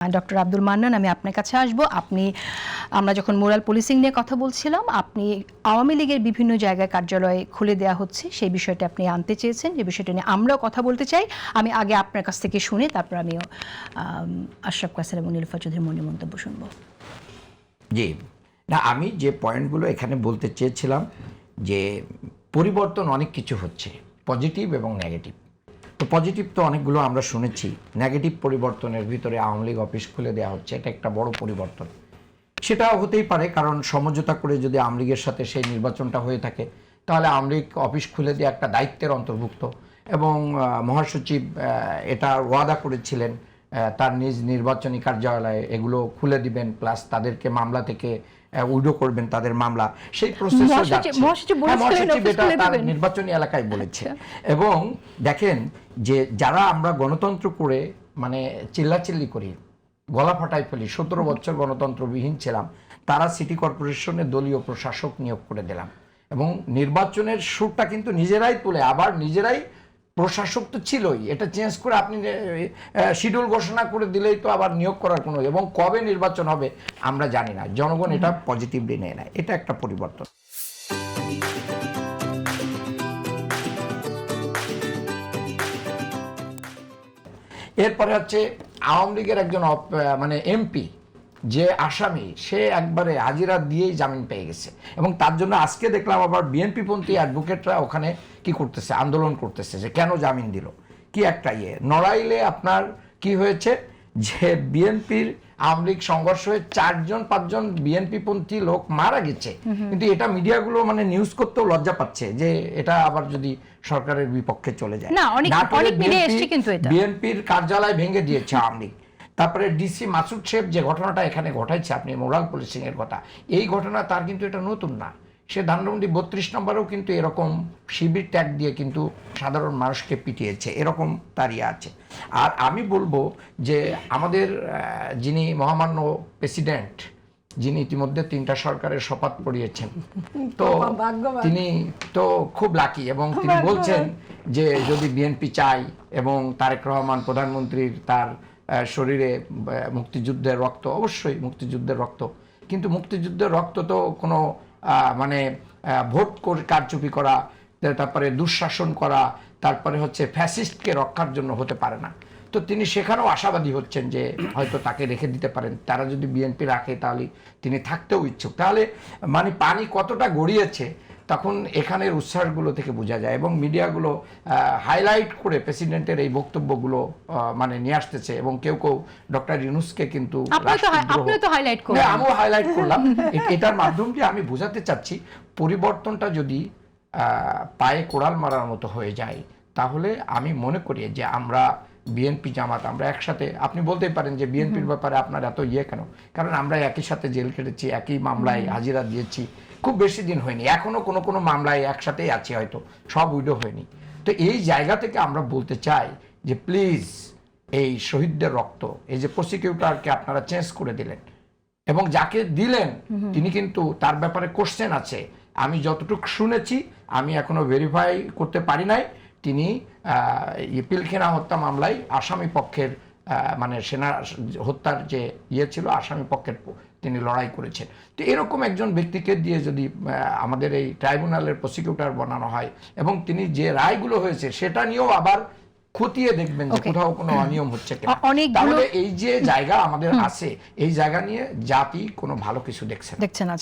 Doctor Abdul Mannan, আমি আপনার কাছে আসবো। আমরা যখন মোরাল পুলিশিং নিয়ে কথা বলছিলাম, আপনি আওয়ামী লীগের বিভিন্ন জায়গায় কার্যালয় খুলে দেওয়া হচ্ছে সেই বিষয়টা আপনি আনতে চেয়েছেন, যে বিষয়টা নিয়ে আমরাও কথা বলতে চাই। আমি আগে আপনার কাছ থেকে শুনে তারপর আমিও আশরাফ কাসের এবং নীলুফার চৌধুরীর মন্তব্য শুনবো। জি না, আমি যে পয়েন্টগুলো এখানে বলতে চেয়েছিলাম যে পরিবর্তন অনেক কিছু হচ্ছে, পজিটিভ এবং নেগেটিভ। তো পজিটিভ তো অনেকগুলো আমরা শুনেছি, নেগেটিভ পরিবর্তনের ভিতরে আওয়ামী লীগ অফিস খুলে দেওয়া হচ্ছে, এটা একটা বড় পরিবর্তন। সেটাও হতেই পারে, কারণ সমঝোতা করে যদি আওয়ামী লীগের সাথে সেই নির্বাচনটা হয়ে থাকে তাহলে আওয়ামী লীগ অফিস খুলে দেওয়া একটা দায়িত্বের অন্তর্ভুক্ত। এবং মহাসচিব এটা ওয়াদা করেছিলেন তার নিজ নির্বাচনী কার্যালয়ে এগুলো খুলে দিবেন, প্লাস তাদেরকে মামলা থেকে উইডো করবেন তাদের মামলা, সেই প্রসেসও যাচ্ছে। মহাসচিব এটা তার নির্বাচনী এলাকায় বলেছে। এবং দেখেন যে যারা আমরা গণতন্ত্র করে মানে চিল্লাচিল্লি করি, গলা ফাটাই ফেলি, 17 বছর গণতন্ত্রবিহীন ছিলাম, তারা সিটি কর্পোরেশনে দলীয় প্রশাসক নিয়োগ করে দিলাম এবং নির্বাচনের সুরটা কিন্তু নিজেরাই তুলে আবার নিজেরাই, প্রশাসক তো ছিলই, এটা চেঞ্জ করে আপনি শিডিউল ঘোষণা করে দিলেই তো আবার নিয়োগ করার কোনো, এবং কবে নির্বাচন হবে আমরা জানি না, জনগণ এটা পজিটিভলি নেয় না, এটা একটা পরিবর্তন। এরপরে হচ্ছে আওয়ামী লীগের একজন মানে এমপি যে আসামি, সে একবারে হাজিরা দিয়েই জামিন পেয়ে গেছে। এবং তার জন্য আজকে দেখলাম আবার বিএনপি পন্থী অ্যাডভোকেটরা ওখানে কি করতেছে, আন্দোলন করতেছে যে কেন জামিন দিল। কি একটা নড়াইলে আপনার কি হয়েছে যে বিএনপির আওয়ামী লীগ সংঘর্ষ হয়ে 4-5জন বিএনপি পন্থী লোক মারা গেছে, কিন্তু এটা মিডিয়াগুলো মানে নিউজ করতেও লজ্জা পাচ্ছে যে এটা আবার যদি সরকারের বিপক্ষে চলে যায়। বিএনপির কার্যালয় ভেঙে দিয়েছে আওয়ামী লীগ। তারপরে ডিসি মাসুদ সাহেব যে ঘটনাটা এখানে ঘটাইছে, আপনি মোরাল পুলিশিং এর কথা, এই ঘটনা তার কিন্তু এটা নতুন না। সে ধানমন্ডি 32 নম্বরেও কিন্তু এরকম শিবির ট্যাগ দিয়ে কিন্তু সাধারণ মানুষকে পিটিয়েছে, এরকম তার আছে। আর আমি বলবো যে আমাদের যিনি মহামান্য প্রেসিডেন্ট, যিনি ইতিমধ্যে 3টা সরকারের শপথ পড়িয়েছেন, তো তিনি তো খুব লাকি, এবং তিনি বলছেন যে যদি বিএনপি চায় এবং তারেক রহমান প্রধানমন্ত্রীর তার শরীরে মুক্তিযুদ্ধের রক্ত, অবশ্যই মুক্তিযুদ্ধের রক্ত, কিন্তু মুক্তিযুদ্ধের রক্ত তো কোনো মানে ভোট কারচুপি করা, তারপরে দুঃশাসন করা, তারপরে হচ্ছে ফ্যাসিস্টকে রক্ষার জন্য হতে পারে না। তো তিনি সেখানেও আশাবাদী হচ্ছেন যে হয়তো তাকে রেখে দিতে পারেন, তারা যদি বিএনপি রাখে তাহলে তিনি থাকতেও ইচ্ছুক। তাহলে মানে পানি কতটা গড়িয়েছে তখন এখানের উচ্ছ্বাসগুলো থেকে বোঝা যায়, এবং মিডিয়াগুলো হাইলাইট করে প্রেসিডেন্টের এই বক্তব্যগুলো মানে নিয়ে আসতেছে, এবং কেউ কেউ ডক্টর ইউনূসকে কিন্তু আমিও হাইলাইট করলাম। এটার মাধ্যমে আমি বোঝাতে চাচ্ছি পরিবর্তনটা যদি পায়ে কোড়াল মারার মতো হয়ে যায় তাহলে আমি মনে করি যে আমরা বিএনপি জামাত আমরা একসাথে, আপনি বলতেই পারেন যে বিএনপির ব্যাপারে আপনার এত কেন, কারণ আমরা একই সাথে জেল কেটেছি, একই মামলায় হাজিরা দিয়েছি, খুব বেশি দিন হয়নি, এখনো কোনো কোনো মামলায় একসাথেই আছি, হয়তো সব উইডো হয়নি। তো এই জায়গা থেকে আমরা বলতে চাই যে প্লিজ এই শহীদদের রক্ত, এই যে প্রসিকিউটরকে আপনারা চেঞ্জ করে দিলেন এবং যাকে দিলেন তিনি কিন্তু তার ব্যাপারে কোশ্চেন আছে, আমি যতটুকু শুনেছি, আমি এখনো ভেরিফাই করতে পারি নাই, তিনি পিলখানা হত্যা মামলায় আসামি পক্ষের মানে সেনা হত্যার যে ছিল আসামি পক্ষের তিনি লড়াই করেছেন। তো এরকম একজন ব্যক্তিকে দিয়ে যদি আমাদের এই ট্রাইব্যুনালের প্রসিকিউটর বানানো হয় এবং তিনি যে রায়গুলো হয়েছে সেটা নিয়েও আবার খতিয়ে দেখবেন যে কোথাও কোনো অনিয়ম হচ্ছে কিনা, তাহলে এই যে জায়গা আমাদের আছে এই জায়গা নিয়ে জাতি কোনো ভালো কিছু দেখছে না।